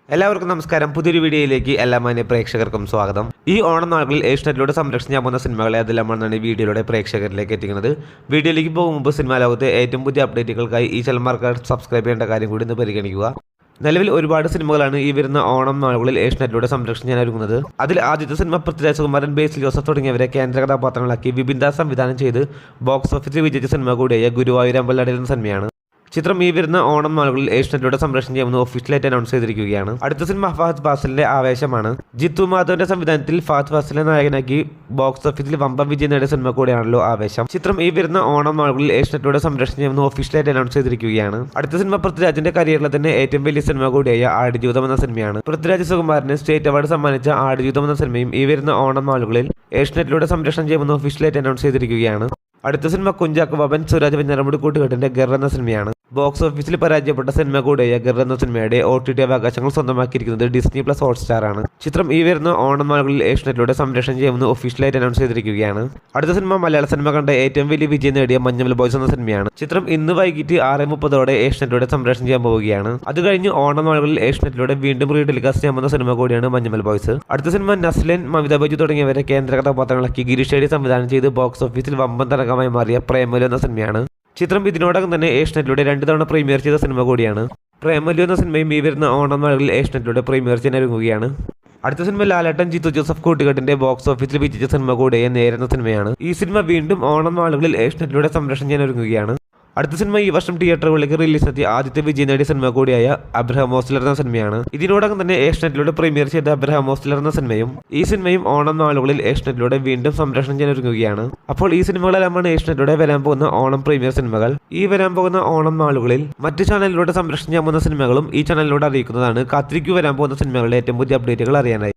എല്ലാവർക്കും നമസ്കാരം. പുതിയൊരു വീഡിയോയിലേക്ക് എല്ലാ മാന്യ പ്രേക്ഷകർക്കും സ്വാഗതം. ഈ ഓണം നാളുകളിൽ ഏഷ്യനെറ്റിലൂടെ സംരക്ഷണം ചെയ്യാൻ പോകുന്ന സിനിമകളെ അതെല്ലാമാണ് ഈ വീഡിയോയിലൂടെ പ്രേക്ഷകരിലേക്ക് എത്തിക്കുന്നത്. വീഡിയോയിലേക്ക് പോകും മുമ്പ് സിനിമാ ലോകത്തെ ഏറ്റവും പുതിയ അപ്ഡേറ്റുകൾക്കായി ഈ ചാനൽ സബ്സ്ക്രൈബ് ചെയ്യേണ്ട കാര്യം കൂടി ഒന്ന് പരിഗണിക്കുക. നിലവിൽ ഒരുപാട് സിനിമകളാണ് ഈ വരുന്ന ഓണം നാളുകളിൽ ഏഷ്യനെറ്റിലൂടെ സംരക്ഷണം ചെയ്യാൻ ഒരുങ്ങുന്നത്. അതിൽ ആദ്യത്തെ സിനിമ പൃഥ്വിരാജ് സുകുമാരൻ, ബേസിൽ ജോസഫ് തുടങ്ങിയവരെ കേന്ദ്ര കഥാപാത്രങ്ങളാക്കി വിപിൻ ദാസ് സംവിധാനം ചെയ്ത് ബോക്സ് ഓഫീസിൽ വിജയിച്ച സിനിമ കൂടിയായ ഗുരുവായൂരമ്പലനടയിൽ എന്ന സിനിമയാണ്. ചിത്രം ഈ വരുന്ന ഓണം നാളുകളിൽ ഏഷ്യനെറ്റിലൂടെ സംരക്ഷണം ചെയ്യുമെന്ന് ഒഫീഷ്യലായിട്ട് അനൗൺസ് ചെയ്തിരിക്കുകയാണ്. അടുത്ത സിനിമ ഫഹദ് ഫാസിലിന്റെ ആവേശമാണ്. ജിത്തു മാധവന്റെ സംവിധാനത്തിൽ ഫഹദ് ഫാസിലിനെ നായകനാക്കി ബോക്സ് ഓഫീസിൽ വമ്പൻ വിജയം നേടിയ സിനിമ കൂടിയാണല്ലോ ആവേശം. ചിത്രം ഈ വരുന്ന ഓണം നാളുകളിൽ ഏഷ്യനെറ്റിലൂടെ സംരക്ഷണം ചെയ്യുമെന്ന് ഒഫീഷ്യലായിട്ട് അനൗൺസ് ചെയ്തിരിക്കുകയാണ്. അടുത്ത സിനിമ പൃഥ്വിരാജിന്റെ കരിയറിലെ തന്നെ ഏറ്റവും വലിയ സിനിമ കൂടിയായ ആടുജീവിതം എന്ന സിനിമയാണ്. പൃഥ്വിരാജ് സുകുമാരന് സ്റ്റേറ്റ് അവാർഡ് സമ്മാനിച്ച ആടുജീവിതം എന്ന സിനിമയും ഈ വരുന്ന ഓണം നാളുകളിൽ ഏഷ്യനെറ്റിലൂടെ സംരക്ഷണം ചെയ്യുമെന്ന് ഒഫീഷ്യലായിട്ട് അനൗൺസ് ചെയ്തിരിക്കുകയാണ്. അടുത്ത സിനിമ കുഞ്ചാക്കോ ബോബൻ, സുരാജ് വെഞ്ഞാറമൂട് കൂട്ടുകെട്ടിന്റെ ഗർ എന്ന സിനിമയാണ്. ബോക്സ് ഓഫീസിൽ പരാജയപ്പെട്ട സിനിമ കൂടിയായ ഗർ എന്ന സിനിമയുടെ OTT അവകാശങ്ങൾ സ്വന്തമാക്കിയിരിക്കുന്നത് ഡിസ്നി പ്ലസ് ഹോട്ട്സ്റ്റാർ ആണ്. ചിത്രം ഈ വരുന്ന ഓണം നാളുകളിൽ ഏഷ്യനെറ്റിലൂടെ സംരക്ഷണം ചെയ്യുമെന്ന് ഒഫീഷ്യലായിട്ട് അനൗൺസ് ചെയ്തിരിക്കുകയാണ്. അടുത്ത സിനിമ മലയാള സിനിമ കണ്ട ഏറ്റവും വലിയ വിജയം നേടിയ മഞ്ഞുമൽ ബോയ്സ് എന്ന സിനിമയാണ്. ചിത്രം ഇന്ന് വൈകിട്ട് 6:30 ഏഷ്യനെറ്റിലൂടെ സംരക്ഷണം ചെയ്യാൻ പോവുകയാണ്. അത് കഴിഞ്ഞ് ഓണം നാളുകളിൽ ഏഷ്യനെറ്റിലൂടെ വീണ്ടും റീടെലികാസ്റ്റ് ചെയ്യാൻ സിനിമ കൂടിയാണ് മഞ്ഞുമൽ ബോയ്സ്. അടുത്ത സിനിമ നസ്ലിൻ, മമിത ബൈജു തുടങ്ങിയവരെ കേന്ദ്ര കഥാപാത്രങ്ങളാക്കി ഗിരീഷ് ഷെഡി സംവിധാനം ചെയ്ത് ബോക്സ് ഓഫീസിൽ വമ്പൻ തരംഗമായി മാറിയ പ്രേമലു എന്ന സിനിമയാണ്. ചിത്രം ഇതിനോടകം തന്നെ ഏഷ്യനെറ്റിലൂടെ 2 തവണ പ്രീമിയർ ചെയ്ത സിനിമ കൂടിയാണ്. പ്രേമലു എന്ന സിനിമയും ഈ വരുന്ന ഓണം നാളുകളിൽ ഏഷ്യനെറ്റിലൂടെ പ്രീമിയർ ചെയ്യാൻ ഒരുങ്ങുകയാണ്. അടുത്ത സിനിമ ലാലേട്ടൻ, ജിത്തു ജോസഫ് കൂട്ടുകെട്ടിന്റെ ബോക്സ് ഓഫീസിൽ വിജയിച്ച സിനിമ കൂടിയ നേരെന്ന സിനിമയാണ്. ഈ സിനിമ വീണ്ടും ഓണം നാളുകളിൽ ഏഷ്യനെറ്റിലൂടെ സംരക്ഷണം ചെയ്യാൻ ഒരുങ്ങുകയാണ്. അടുത്ത സിനിമ ഈ വർഷം തിയേറ്ററുകളിലേക്ക് റിലീസിനെത്തി ആദ്യത്തെ വിജയം നേടിയ സിനിമ കൂടിയായ അബ്രഹാം ഓസ്ലർ എന്ന സിനിമയാണ്. ഇതിനോടകം തന്നെ ഏഷ്യനെറ്റിലൂടെ പ്രീമിയർ ചെയ്ത അബ്രഹാം ഓസ്ലർ എന്ന സിനിമയും ഈ സിനിമയും ഓണം നാളുകളിൽ ഏഷ്യനെറ്റിലൂടെ വീണ്ടും സംരക്ഷണം ചെയ്യാൻ ഒരുങ്ങുകയാണ്. അപ്പോൾ ഈ സിനിമകളെല്ലാമാണ് ഏഷ്യനെറ്റിലൂടെ വരാൻ പോകുന്ന ഓണം പ്രീമിയർ സിനിമകൾ. ഈ വരാൻ പോകുന്ന ഓണം നാളുകളിൽ മറ്റ് ചാനലിലൂടെ സംരക്ഷണം ചെയ്യാൻ പോകുന്ന സിനിമകളും ഈ ചാനലിലൂടെ അറിയിക്കുന്നതാണ്. കാത്തിരിക്കൂ വരാൻ പോകുന്ന സിനിമകളുടെ ഏറ്റവും പുതിയ അപ്ഡേറ്റുകൾ അറിയാനായി.